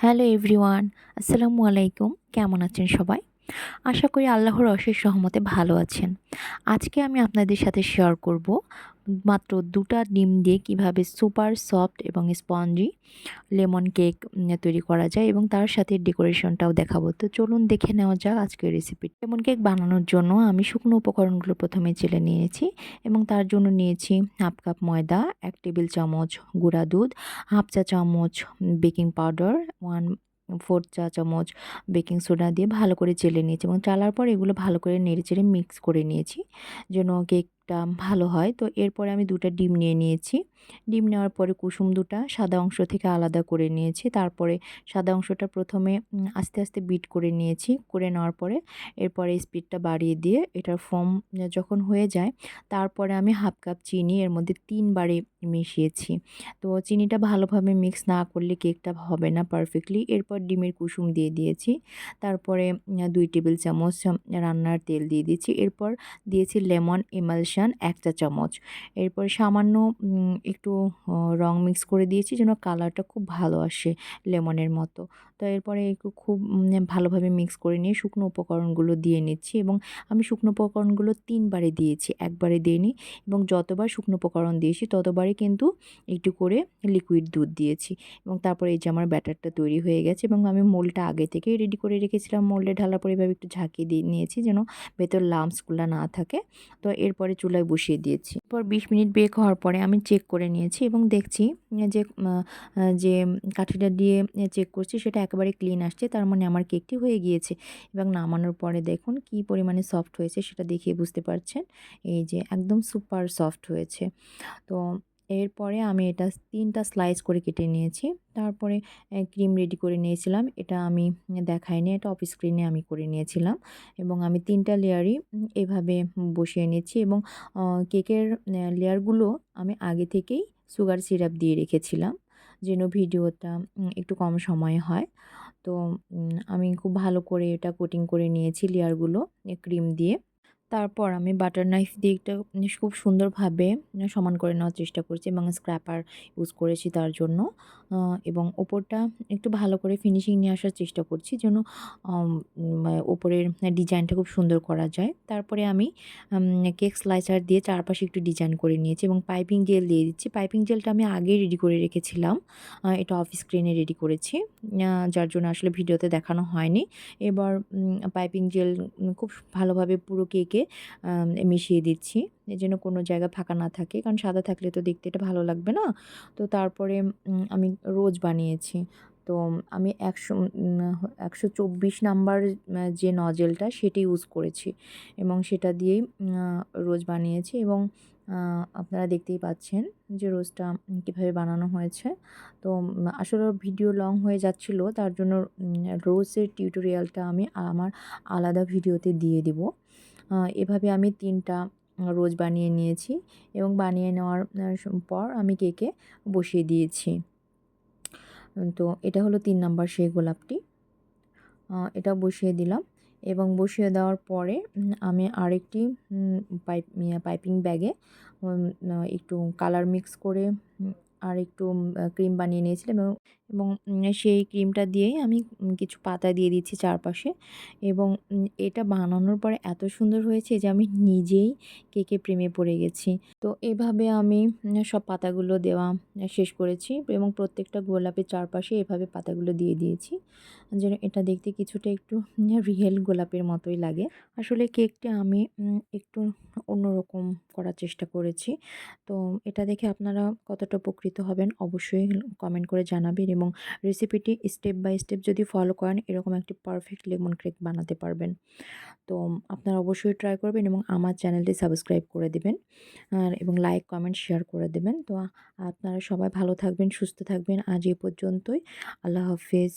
Hello everyone, আসসালামু আলাইকুম। কেমন আছেন সবাই? আশা করি আল্লাহর অশেষ রহমতে ভালো আছেন। আজকে আমি আপনাদের সাথে শেয়ার করব মাত্র ২টা ডিম দিয়ে কিভাবে সুপার সফট এবং স্পঞ্জি লেমন কেক তৈরি করা যায় এবং তার সাথে ডেকোরেশনটাও দেখাবো। তো চলুন দেখে নেওয়া যাক আজকের রেসিপি। লেমন কেক বানানোর জন্য আমি শুকনো উপকরণগুলো প্রথমে চেলে নিয়েছি এবং তার জন্য নিয়েছি 1/2 কাপ ময়দা, 1 টেবিল চামচ গুঁড়া দুধ, 1/2 চা চামচ বেকিং পাউডার, 1/4 চা চামচ বেকিং সোডা দিয়ে ভালো করে চেলে নিয়েছি এবং চালার পর এগুলো ভালো করে নেড়েচেড়ে মিক্স করে নিয়েছি যেন কেকটা ভালো হয়। তো এরপরে আমি 2টা ডিম নিয়ে নিয়েছি। ডিম নেওয়ার পরে কুসুম 2টা সাদা অংশ থেকে আলাদা করে নিয়েছি। তারপরে সাদা অংশটা প্রথমে আস্তে আস্তে বিট করে নিয়েছি। করে নেওয়ার পরে এরপরে স্পিডটা বাড়িয়ে দিয়ে এটার ফোম যখন হয়ে যায় তারপরে আমি 1/2 কাপ চিনি এর মধ্যে 3 বারে মিশিয়েছি। তো চিনিটা ভালোভাবে মিক্স না করলে কেকটা হবে না পারফেক্টলি। এরপর ডিমের কুসুম দিয়ে দিয়েছি। তারপরে 2 টেবিল চামচ রান্নার তেল দিয়ে দিয়েছি। এরপর দিয়েছি লেমন এমালশন 1 চা চামচ। এরপর সামান্য একটু রং মিক্স করে দিয়েছি যেন কালারটা খুব ভালো আসে লেমনের মতো। তো এরপরে একটু খুব ভালোভাবে মিক্স করে নিয়ে শুকনো উপকরণগুলো দিয়ে নিচ্ছি এবং আমি শুকনো উপকরণগুলো 3 বারে দিয়েছি, একবারে দিইনি এবং যতবার শুকনো উপকরণ দিয়েছি ততবারই কিন্তু একটু করে লিকুইড দুধ দিয়েছি এবং তারপরে এই যে আমার ব্যাটারটা তৈরি হয়ে গেছে এবং আমি মোল্ডটা আগে থেকেই রেডি করে রেখেছিলাম। মোল্ডে ঢালার পরে এভাবে একটু ঝাঁকিয়ে দিয়ে নিয়েছি যেন ভেতর লাম্পসগুলো না থাকে। তো এরপরে চুলায় বসিয়ে দিয়েছি। এরপর 20 মিনিট বেক হওয়ার পরে আমি চেক করে নিয়েছি এবং দেখছি যে যে কাঠিটা দিয়ে চেক করছি সেটা একেবারে ক্লিন আসছে। তার মানে আমার কেকটি হয়ে গিয়েছে এবং নামানোর পরে দেখুন কি পরিমাণে সফট হয়েছে সেটা দেখেই বুঝতে পারছেন। এই যে একদম সুপার সফট হয়েছে। তো এরপরে আমি এটা 3টা স্লাইস করে কেটে নিয়েছি। তারপরে ক্রিম রেডি করে নিয়েছিলাম। এটা আমি দেখাইনি, এটা অফ স্ক্রিনে আমি করে নিয়েছিলাম এবং আমি 3টা লেয়ারই এভাবে বসিয়ে নিচ্ছি এবং কেকের লেয়ারগুলো আমি আগে থেকেই সুগার সিরাপ দিয়ে রেখেছিলাম যেন ভিডিওটা একটু কম সময়ে হয়। তো আমি খুব ভালো করে এটা কোটিং করে নিয়েছি লেয়ারগুলো ক্রিম দিয়ে। তারপর আমি বাটার নাইফ দিয়ে এটা খুব সুন্দরভাবে সমান করে নেওয়ার চেষ্টা করছি এবং স্ক্র্যাপার ইউজ করেছি তার জন্য। এবং ওপরটা একটু ভালো করে ফিনিশিং নিয়ে আসার চেষ্টা করছি যেন ওপরের ডিজাইনটা খুব সুন্দর করা যায়। তারপরে আমি কেক স্লাইসার দিয়ে চারপাশে একটু ডিজাইন করে নিয়েছি এবং পাইপিং জেল দিয়ে দিচ্ছি। পাইপিং জেলটা আমি আগেই রেডি করে রেখেছিলাম। এটা অফ স্ক্রিনে রেডি করেছি। যার জন্য আসলে ভিডিওতে দেখানো হয়নি। এবার পাইপিং জেল খুব ভালোভাবে পুরো কেকে মিশিয়ে দিচ্ছি যেন কোনো জায়গা ফাঁকা না থাকে, কারণ সাদা থাকলে তো দেখতে এটা ভালো লাগবে না। তো তারপরে আমি রোজ বানিয়েছি। তো আমি 124 নাম্বার যে নজেলটা সেটি ইউজ করেছি এবং সেটা দিয়েই রোজ বানিয়েছি এবং আপনারা দেখতেই পাচ্ছেন যে রোজটা কীভাবে বানানো হয়েছে। তো আসলে ভিডিও লং হয়ে যাচ্ছিল তার জন্য রোজের টিউটোরিয়ালটা আমি আমার আলাদা ভিডিওতে দিয়ে দিব। এভাবে আমি 3টা রোজ বানিয়ে নিয়েছি এবং বানিয়ে নেওয়ার পর আমি কেকে বসিয়ে দিয়েছি। তো এটা হলো 3 নাম্বার সেই গোলাপটি। এটা বসিয়ে দিলাম এবং বসিয়ে দেওয়ার পরে আমি আরেকটি পাইপিং ব্যাগে একটু কালার মিক্স করে আর একটু ক্রিম বানিয়ে নিয়েছিলাম এবং সেই ক্রিমটা দিয়েই আমি কিছু পাতা দিয়ে দিচ্ছি চারপাশে এবং এটা বানানোর পরে এত সুন্দর হয়েছে যে আমি নিজেই কেকে প্রেমে পড়ে গেছি। তো এভাবে আমি সব পাতাগুলো দেওয়া শেষ করেছি এবং প্রত্যেকটা গোলাপের চারপাশে এভাবে পাতাগুলো দিয়ে দিয়েছি যেন এটা দেখতে কিছুটা একটু রিয়েল গোলাপের মতোই লাগে। আসলে কেকটা আমি একটু অন্যরকম করার চেষ্টা করেছি। তো এটা দেখে আপনারা কতটা উপকৃত হবেন অবশ্যই কমেন্ট করে জানাবেন এবং রেসিপিটি স্টেপ বাই স্টেপ যদি ফলো করেন এরকম একটি পারফেক্ট লেমন কেক বানাতে পারবেন। তো আপনারা অবশ্যই ট্রাই করবেন এবং আমার চ্যানেলটি সাবস্ক্রাইব করে দিবেন এবং লাইক কমেন্ট শেয়ার করে দেবেন। তো আপনারা সবাই ভালো থাকবেন, সুস্থ থাকবেন। আজ এই পর্যন্তই। আল্লাহ হাফেজ।